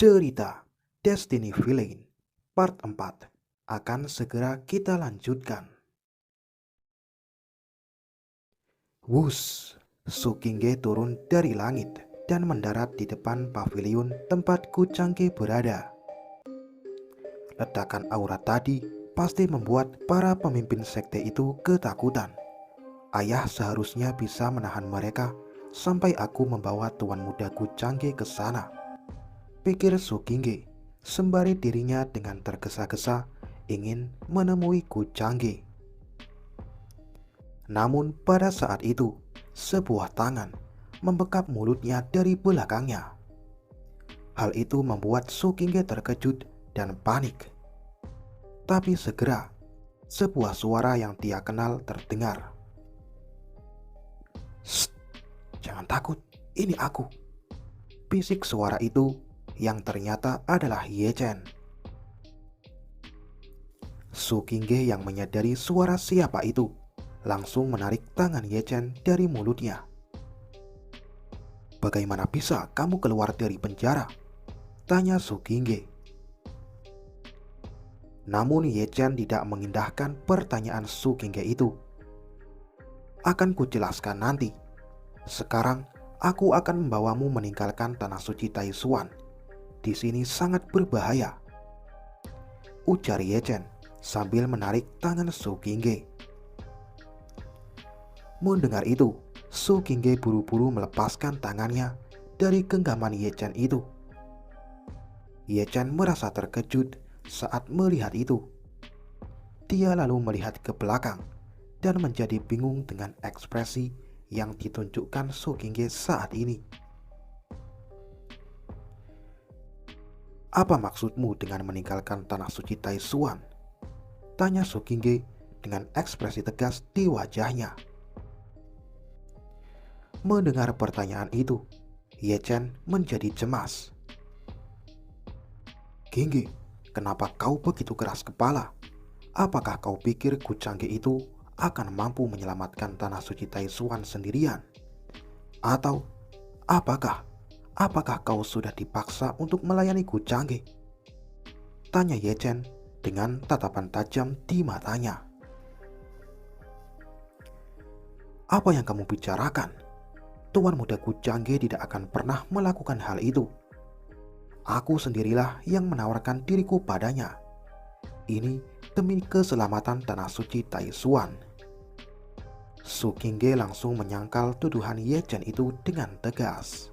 Cerita Destiny Villain Part 4 akan segera kita lanjutkan. Wus, Sukingge turun dari langit dan mendarat di depan pavilion tempat Kucangge berada. Ledakan aura tadi pasti membuat para pemimpin sekte itu ketakutan. Ayah seharusnya bisa menahan mereka sampai aku membawa Tuan Muda Kucangge ke sana, pikir Sukingge sembari dirinya dengan tergesa-gesa ingin menemui Kucangge. Namun pada saat itu, sebuah tangan membekap mulutnya dari belakangnya. Hal itu membuat Sukingge terkejut dan panik. Tapi segera, sebuah suara yang dia kenal terdengar. "Shh, jangan takut, ini aku," bisik suara itu yang ternyata adalah Ye Chen. Sukingge yang menyadari suara siapa itu langsung menarik tangan Ye Chen dari mulutnya. "Bagaimana bisa kamu keluar dari penjara?" tanya Sukingge. Namun Ye Chen tidak mengindahkan pertanyaan Sukingge itu. "Akan kujelaskan nanti. Sekarang aku akan membawamu meninggalkan tanah suci Taishuan. Di sini sangat berbahaya," ujar Ye Chen sambil menarik tangan Sukingge. Mendengar itu, Sukingge buru-buru melepaskan tangannya dari genggaman Ye Chen itu. Ye Chen merasa terkejut saat melihat itu. Dia lalu melihat ke belakang dan menjadi bingung dengan ekspresi yang ditunjukkan Sukingge saat ini. "Apa maksudmu dengan meninggalkan tanah suci Taishuan?" tanya Sukingge dengan ekspresi tegas di wajahnya. Mendengar pertanyaan itu, Ye Chen menjadi cemas. "Gingge, kenapa kau begitu keras kepala? Apakah kau pikir Kucangge itu akan mampu menyelamatkan tanah suci Taishuan sendirian? Atau apakah kau sudah dipaksa untuk melayani Kucangge?" tanya Ye Chen dengan tatapan tajam di matanya. "Apa yang kamu bicarakan? Tuan Muda Kucangge tidak akan pernah melakukan hal itu. Aku sendirilah yang menawarkan diriku padanya. Ini demi keselamatan tanah suci Taishuan." Sukingge langsung menyangkal tuduhan Ye Chen itu dengan tegas.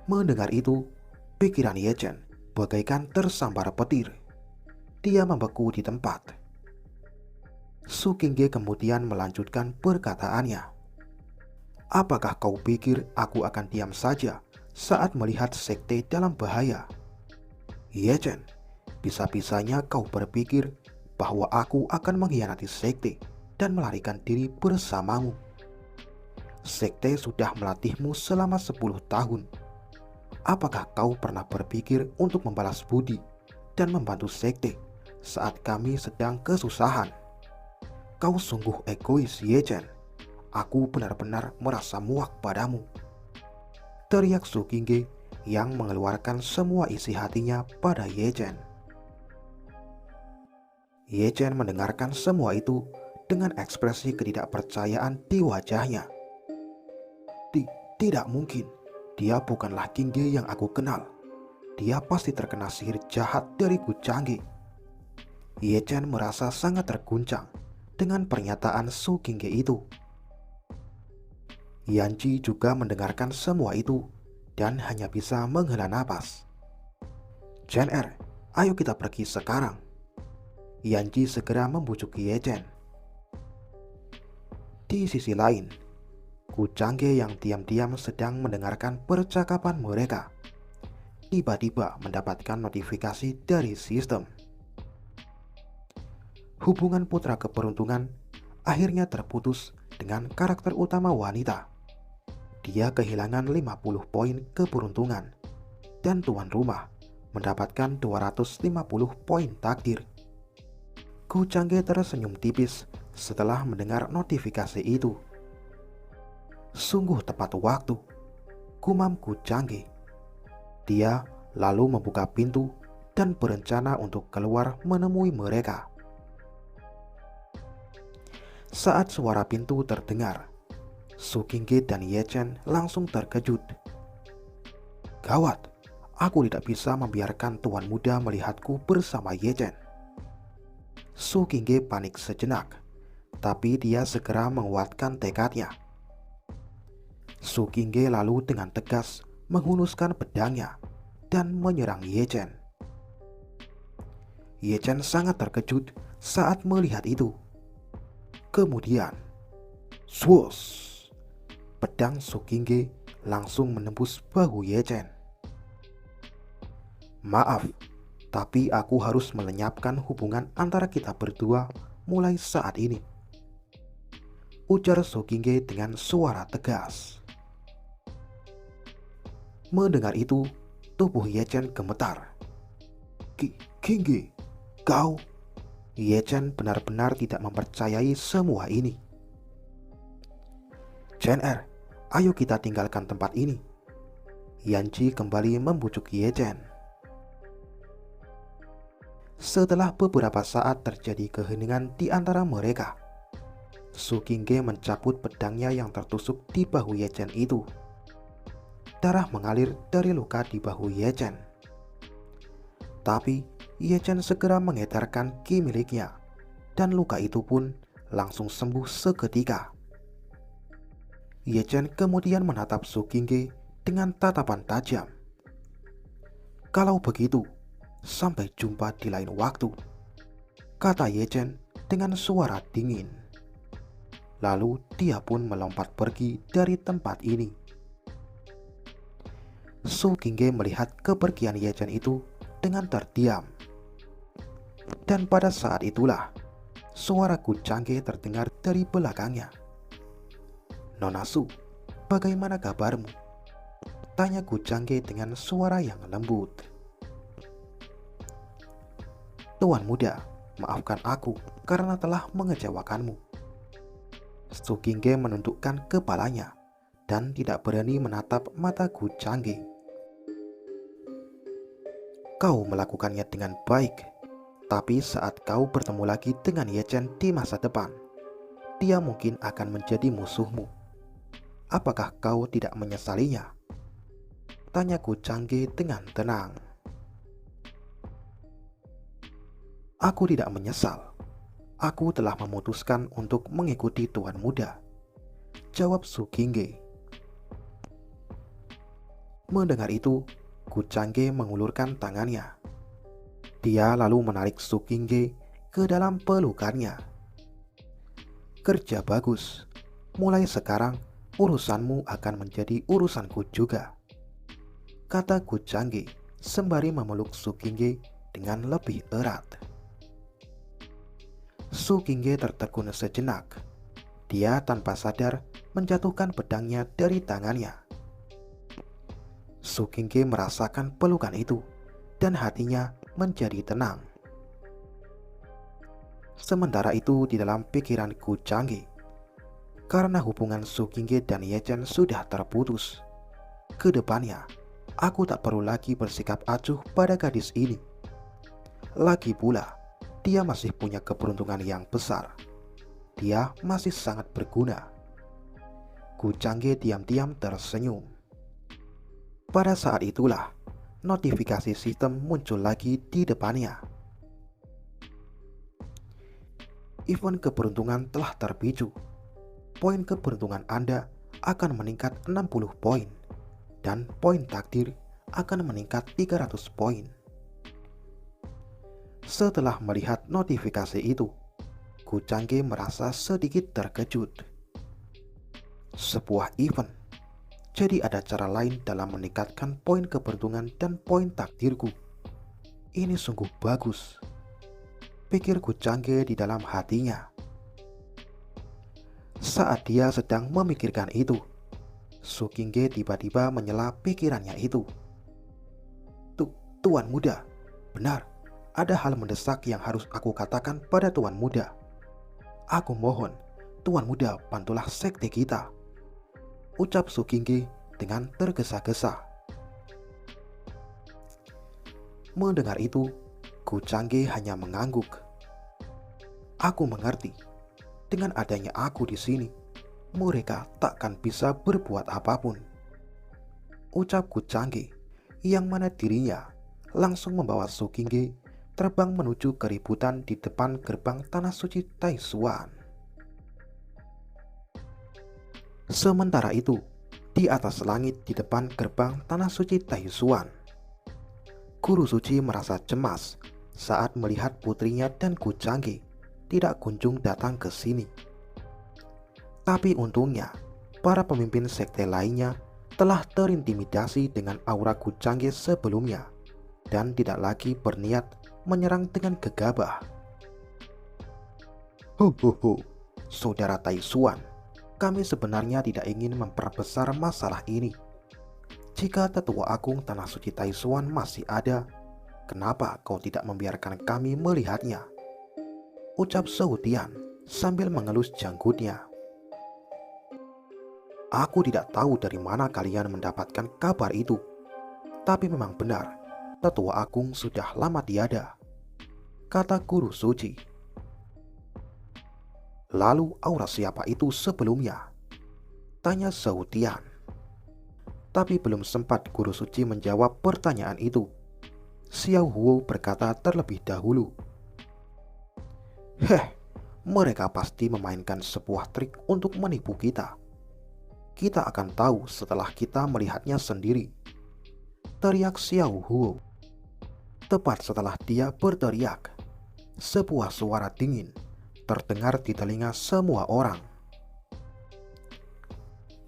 Mendengar itu, pikiran Ye Chen bagaikan tersambar petir. Dia membeku di tempat. Sukingge kemudian melanjutkan perkataannya. "Apakah kau pikir aku akan diam saja saat melihat sekte dalam bahaya? Ye Chen, bisa-bisanya kau berpikir bahwa aku akan mengkhianati sekte dan melarikan diri bersamamu. Sekte sudah melatihmu selama 10 tahun. Apakah kau pernah berpikir untuk membalas budi dan membantu sekte saat kami sedang kesusahan? Kau sungguh egois, Ye Chen. Aku benar-benar merasa muak padamu," teriak Sukingge yang mengeluarkan semua isi hatinya pada Ye Chen. Ye Chen mendengarkan semua itu dengan ekspresi ketidakpercayaan di wajahnya. Tidak mungkin. Dia bukanlah Kingge yang aku kenal. Dia pasti terkena sihir jahat dari Kucangge." Ye Chen merasa sangat terguncang dengan pernyataan Sukingge itu. Yanji juga mendengarkan semua itu dan hanya bisa menghela napas. "Chen Er, ayo kita pergi sekarang." Yanji segera membujuk Ye Chen. Di sisi lain, Kucangge yang diam-diam sedang mendengarkan percakapan mereka tiba-tiba mendapatkan notifikasi dari sistem. Hubungan putra keberuntungan akhirnya terputus dengan karakter utama wanita. Dia kehilangan 50 poin keberuntungan dan tuan rumah mendapatkan 250 poin takdir. Kucangge tersenyum tipis setelah mendengar notifikasi itu. Sungguh tepat waktu. gumam Gu Changge. Dia lalu membuka pintu dan berencana untuk keluar menemui mereka. Saat suara pintu terdengar, Su Qingge dan Ye Chen langsung terkejut. Gawat, aku tidak bisa membiarkan tuan muda melihatku bersama Ye Chen. Su Qingge panik sejenak, tapi dia segera menguatkan tekadnya. Su Qingge lalu dengan tegas menghunuskan pedangnya dan menyerang Ye Chen. Ye Chen sangat terkejut saat melihat itu. Kemudian, swoosh, pedang Su Qingge langsung menembus bahu Ye Chen. Maaf, tapi aku harus melenyapkan hubungan antara kita berdua mulai saat ini, ujar Su Qingge dengan suara tegas. Mendengar itu, tubuh Ye Chen gemetar. Qingge, kau? Ye Chen benar-benar tidak mempercayai semua ini. Chen Er, ayo kita tinggalkan tempat ini. Yan Ji kembali membujuk Ye Chen. Setelah beberapa saat terjadi keheningan di antara mereka, Su Qingge mencabut pedangnya yang tertusuk di bahu Ye Chen itu. Darah mengalir dari luka di bahu Ye Chen. Tapi Ye Chen segera mengedarkan ki miliknya, dan luka itu pun langsung sembuh seketika. Ye Chen kemudian menatap Su Qingge dengan tatapan tajam. Kalau begitu, sampai jumpa di lain waktu, kata Ye Chen dengan suara dingin. Lalu dia pun melompat pergi dari tempat ini. Su Qingge melihat kepergian Ye Chen itu dengan terdiam. Dan pada saat itulah suara Gu Changge terdengar dari belakangnya. Nona Su, bagaimana kabarmu? Tanya Gu Changge dengan suara yang lembut. Tuan muda, maafkan aku karena telah mengecewakanmu. Su Qingge menundukkan kepalanya dan tidak berani menatap mata Gu Changge. Kau melakukannya dengan baik. Tapi saat kau bertemu lagi dengan Ye Chen di masa depan, dia mungkin akan menjadi musuhmu. Apakah kau tidak menyesalinya? Tanya Gu Changge dengan tenang. Aku tidak menyesal. Aku telah memutuskan untuk mengikuti tuan muda, jawab Su Qingge. Mendengar itu, Gu Changge mengulurkan tangannya. Dia lalu menarik Su Qingge ke dalam pelukannya. Kerja bagus. Mulai sekarang urusanmu akan menjadi urusanku juga, kata Gu Changge sembari memeluk Su Qingge dengan lebih erat. Su Qingge tertegun sejenak. Dia tanpa sadar menjatuhkan pedangnya dari tangannya. Su Qingge merasakan pelukan itu dan hatinya menjadi tenang. Sementara itu di dalam pikiran Gu Changge, karena hubungan Su Qingge dan Ye Chen sudah terputus, kedepannya aku tak perlu lagi bersikap acuh pada gadis ini. Lagi pula, dia masih punya keberuntungan yang besar. Dia masih sangat berguna. Gu Changge diam-diam tersenyum. Pada saat itulah notifikasi sistem muncul lagi di depannya. Event keberuntungan telah terpicu. Poin keberuntungan Anda akan meningkat 60 poin dan poin takdir akan meningkat 300 poin. Setelah melihat notifikasi itu, Gu Changge merasa sedikit terkejut. Sebuah event. Jadi ada cara lain dalam meningkatkan poin keberuntungan dan poin takdirku. Ini sungguh bagus, pikir Gu Changge di dalam hatinya. Saat dia sedang memikirkan itu, Su Qingge tiba-tiba menyela pikirannya itu. Tuan muda, benar, ada hal mendesak yang harus aku katakan pada tuan muda. Aku mohon, tuan muda bantulah sekte kita, ucap Su Qingge dengan tergesa-gesa. Mendengar itu, Gu Changge hanya mengangguk. Aku mengerti, dengan adanya aku di sini, mereka takkan bisa berbuat apapun. Ucap Gu Changge, yang mana dirinya langsung membawa Su Qingge terbang menuju keributan di depan gerbang tanah suci Taishuan. Sementara itu, di atas langit di depan gerbang tanah suci Taishuan, Guru Suci merasa cemas saat melihat putrinya dan Gu Changge tidak kunjung datang ke sini. Tapi untungnya, para pemimpin sekte lainnya telah terintimidasi dengan aura Gu Changge sebelumnya dan tidak lagi berniat menyerang dengan gegabah. Ho, saudara Taishuan, kami sebenarnya tidak ingin memperbesar masalah ini. Jika Tetua Agung Tanah Suci Taishuan masih ada, kenapa kau tidak membiarkan kami melihatnya? Ucap Zhou Tian sambil mengelus janggutnya. Aku tidak tahu dari mana kalian mendapatkan kabar itu, tapi memang benar, Tetua Agung sudah lama tiada, kata Guru Suci. Lalu aura siapa itu sebelumnya? Tanya Zhou Tian. Tapi belum sempat Guru Suci menjawab pertanyaan itu, Xiao Huo berkata terlebih dahulu. Mereka pasti memainkan sebuah trik untuk menipu kita. Kita akan tahu setelah kita melihatnya sendiri, teriak Xiao Huo. Tepat setelah dia berteriak, sebuah suara dingin terdengar di telinga semua orang.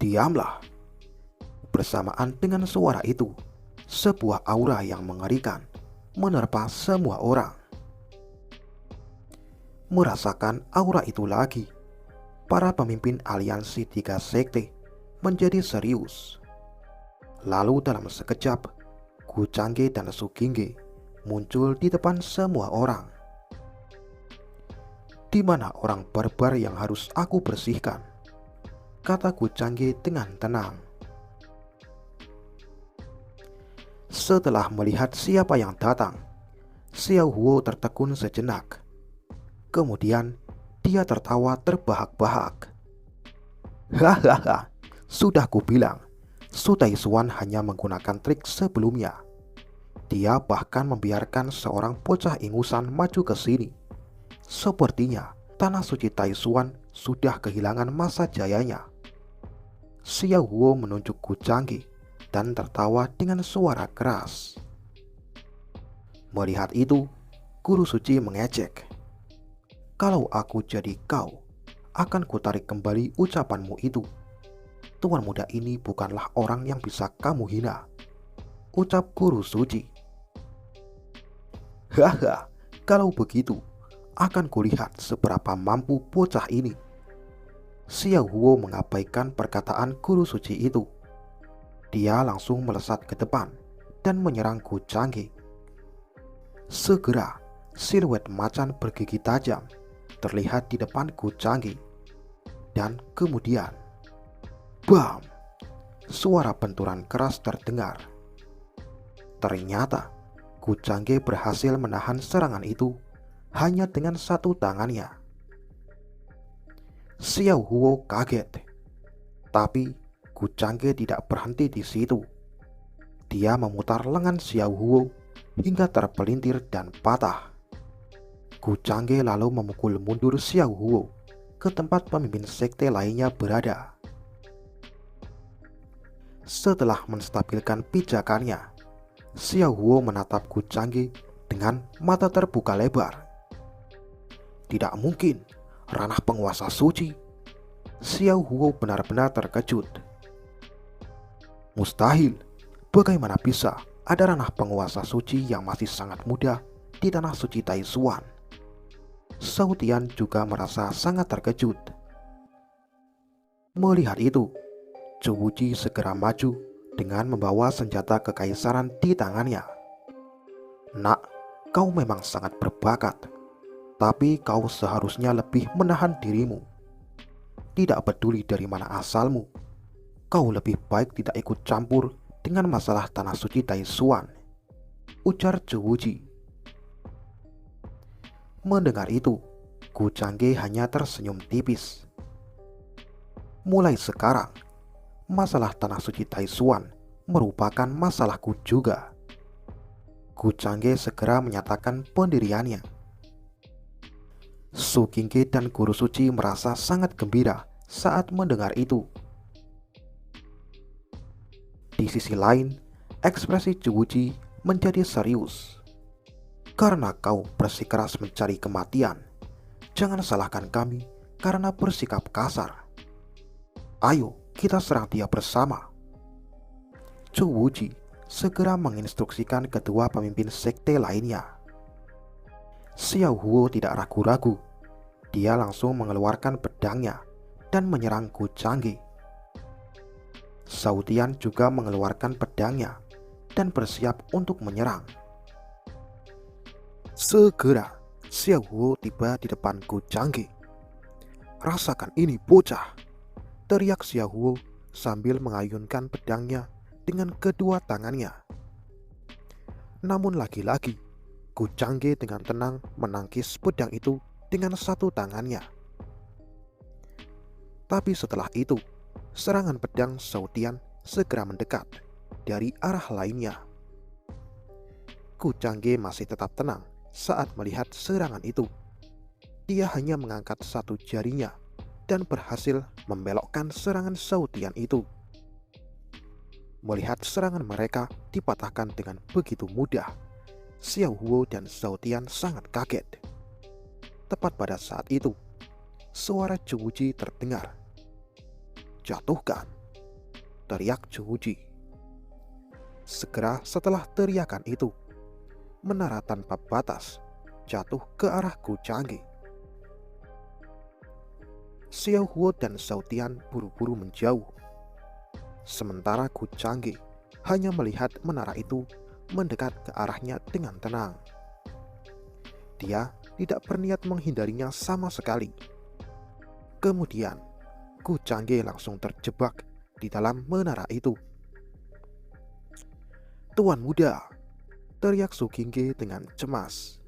Diamlah. Bersamaan dengan suara itu, sebuah aura yang mengerikan menerpa semua orang. Merasakan aura itu lagi, para pemimpin aliansi 3 sekte menjadi serius. Lalu dalam sekejap, Gu Changge dan Su Qingge muncul di depan semua orang. Di mana orang barbar yang harus aku bersihkan? Kata Gu Changge dengan tenang. Setelah melihat siapa yang datang, Xiao Huo tertegun sejenak. Kemudian dia tertawa terbahak-bahak. Hahaha, sudah kubilang, Su Taishuan hanya menggunakan trik sebelumnya. Dia bahkan membiarkan seorang bocah ingusan maju ke sini. Sepertinya tanah suci Taishuan sudah kehilangan masa jayanya. Xiao Huo menunjuk Gu Changge dan tertawa dengan suara keras. Melihat itu, Guru Suci mengejek. Kalau aku jadi kau, akan kutarik kembali ucapanmu itu. Tuan muda ini bukanlah orang yang bisa kamu hina, ucap Guru Suci. Haha, kalau begitu, akan kulihat seberapa mampu bocah ini. Xiao Huo mengabaikan perkataan Guru Suci itu. Dia langsung melesat ke depan dan menyerang Gu Changge. Segera, siluet macan bergigi tajam terlihat di depan Gu Changge. Dan kemudian, bam! Suara benturan keras terdengar. Ternyata, Gu Changge berhasil menahan serangan itu hanya dengan satu tangannya. Xiao Huo kaget. Tapi Gu Changge tidak berhenti di situ. Dia memutar lengan Xiao Huo hingga terpelintir dan patah. Gu Changge lalu memukul mundur Xiao Huo ke tempat pemimpin sekte lainnya berada. Setelah menstabilkan pijakannya, Xiao Huo menatap Gu Changge dengan mata terbuka lebar. Tidak mungkin, ranah penguasa suci. Xiao Huo benar-benar terkejut. Mustahil, bagaimana bisa ada ranah penguasa suci yang masih sangat muda di tanah suci Taishuan? Zhou Tian juga merasa sangat terkejut. Melihat itu, Zhou Wuji segera maju dengan membawa senjata kekaisaran di tangannya. Nak, kau memang sangat berbakat, tapi kau seharusnya lebih menahan dirimu. Tidak peduli dari mana asalmu, Kau lebih baik tidak ikut campur dengan masalah tanah suci Taishuan, ujar Zhu Wuji. Mendengar itu, Gu Changge hanya tersenyum tipis. Mulai sekarang, masalah tanah suci Taishuan merupakan masalahku juga. Gu Changge segera menyatakan pendiriannya. Su Qingge dan guru suci merasa sangat gembira saat mendengar itu. Di sisi lain, ekspresi Zhu Wuji menjadi serius. Karena kau bersikeras mencari kematian, jangan salahkan kami karena bersikap kasar. Ayo kita serang dia bersama. Zhu Wuji segera menginstruksikan kedua pemimpin sekte lainnya. Xiao Huo tidak ragu-ragu. Dia langsung mengeluarkan pedangnya dan menyerang Gu Changge. Zhao Tian juga mengeluarkan pedangnya dan bersiap untuk menyerang. Segera, Xiao Huo tiba di depan Gu Changge. "Rasakan ini, bocah!" teriak Xiao Huo sambil mengayunkan pedangnya dengan kedua tangannya. Namun lagi-lagi, Gu Changge dengan tenang menangkis pedang itu dengan satu tangannya. Tapi setelah itu, serangan pedang Zhao Tian segera mendekat dari arah lainnya. Gu Changge masih tetap tenang saat melihat serangan itu. Dia hanya mengangkat satu jarinya dan berhasil membelokkan serangan Zhao Tian itu. Melihat serangan mereka dipatahkan dengan begitu mudah, Xiao Huo dan Zhao Tian sangat kaget. Tepat pada saat itu, suara Zhu Wuji terdengar. "Jatuhkan!" teriak Zhu Wuji. Segera setelah teriakan itu, menara tanpa batas jatuh ke arah Gu Changge. Xiao Huo dan Zhao Tian buru-buru menjauh. Sementara Gu Changge hanya melihat menara itu mendekat ke arahnya dengan tenang. Dia tidak berniat menghindarinya sama sekali. Kemudian, Gu Changge langsung terjebak di dalam menara itu. "Tuan muda!" teriak Su Qingge dengan cemas.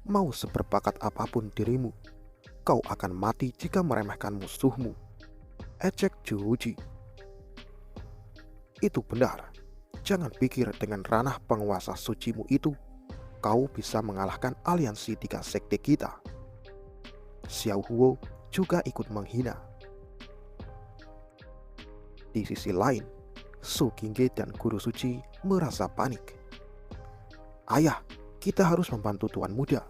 Mau seberbakat apapun dirimu, kau akan mati jika meremehkan musuhmu," ejek Zhu Wuji. "Itu benar. Jangan pikir dengan ranah penguasa sucimu itu, kau bisa mengalahkan aliansi 3 sekte kita." Xiao Huo juga ikut menghina. Di sisi lain, Su Qingge dan guru suci merasa panik. "Ayah, kita harus membantu tuan muda,"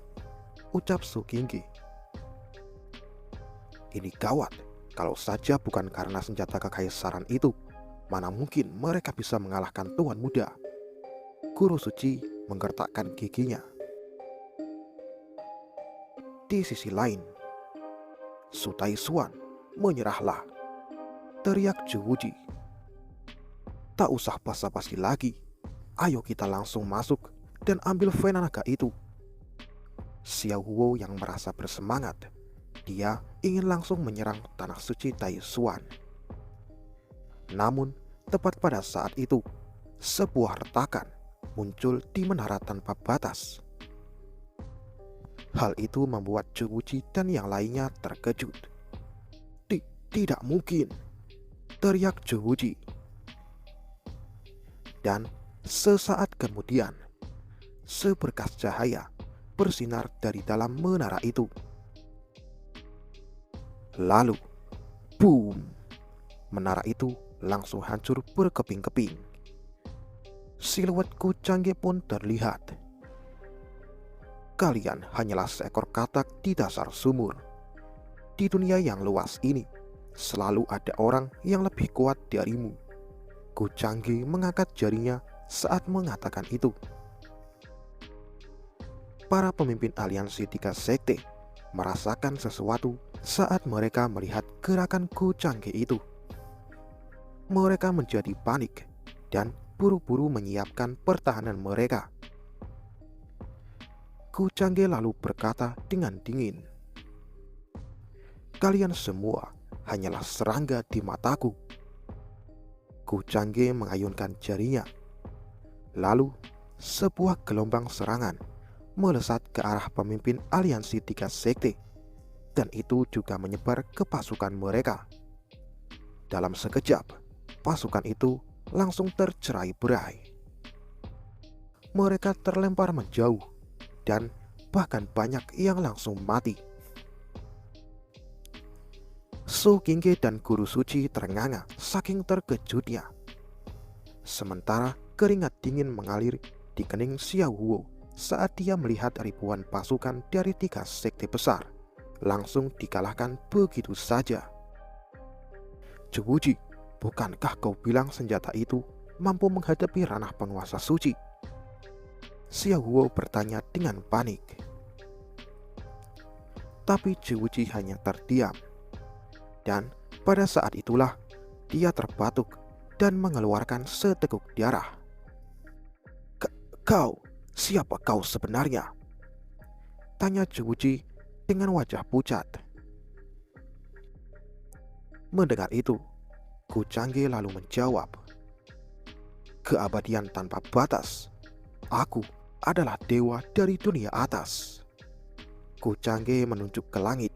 ucap Su Qingge. "Ini gawat. Kalau saja bukan karena senjata kekaisaran itu, mana mungkin mereka bisa mengalahkan tuan muda." Guru suci menggertakkan giginya. Di sisi lain, Su Taishuan, "Menyerahlah!" teriak Zhu Wuji. "Tak usah basa-basi lagi. Ayo kita langsung masuk dan ambil vena naga itu." Xiao Huo yang merasa bersemangat. Dia ingin langsung menyerang tanah suci Taishuan. Namun, tepat pada saat itu, sebuah retakan muncul di menara tanpa batas. Hal itu membuat Zhu Wuji dan yang lainnya terkejut. Tidak mungkin!" teriak Zhu Wuji. Dan sesaat kemudian, seberkas cahaya bersinar dari dalam menara itu. Lalu, boom! Menara itu langsung hancur berkeping-keping. Siluet Gu Changge pun terlihat. "Kalian hanyalah seekor katak di dasar sumur. Di dunia yang luas ini, selalu ada orang yang lebih kuat darimu." Gu Changge mengangkat jarinya saat mengatakan itu. Para pemimpin aliansi 3 sekte merasakan sesuatu saat mereka melihat gerakan Gu Changge itu. Mereka menjadi panik dan buru-buru menyiapkan pertahanan mereka. Gu Changge lalu berkata dengan dingin, "Kalian semua hanyalah serangga di mataku. Ku Changge mengayunkan jarinya. Lalu, sebuah gelombang serangan melesat ke arah pemimpin aliansi 3 sekte, dan itu juga menyebar ke pasukan mereka. Dalam sekejap, pasukan itu langsung tercerai-berai. Mereka terlempar menjauh, dan bahkan banyak yang langsung mati. Su Qingge dan Guru Suci terenganga saking terkejutnya. Sementara keringat dingin mengalir di kening Xiao Huo saat dia melihat ribuan pasukan dari 3 sekte besar langsung dikalahkan begitu saja. Zhuji, bukankah kau bilang senjata itu mampu menghadapi ranah penguasa suci? Xiao Huo bertanya dengan panik. Tapi Zhuji hanya terdiam. Dan pada saat itulah dia terbatuk dan mengeluarkan seteguk darah. Kau, siapa kau sebenarnya? Tanya Zhuji dengan wajah pucat. Mendengar itu, Ku Changge lalu menjawab, keabadian tanpa batas. Aku adalah dewa dari dunia atas. Ku Changge menunjuk ke langit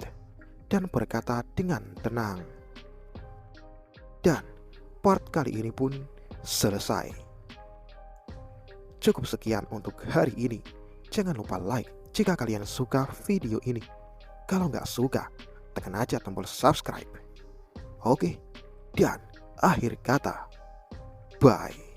dan berkata dengan tenang. Dan part kali ini pun selesai. Cukup sekian untuk hari ini. Jangan lupa like jika kalian suka video ini. Kalau nggak suka, tekan aja tombol subscribe. Oke, dan akhir kata, bye.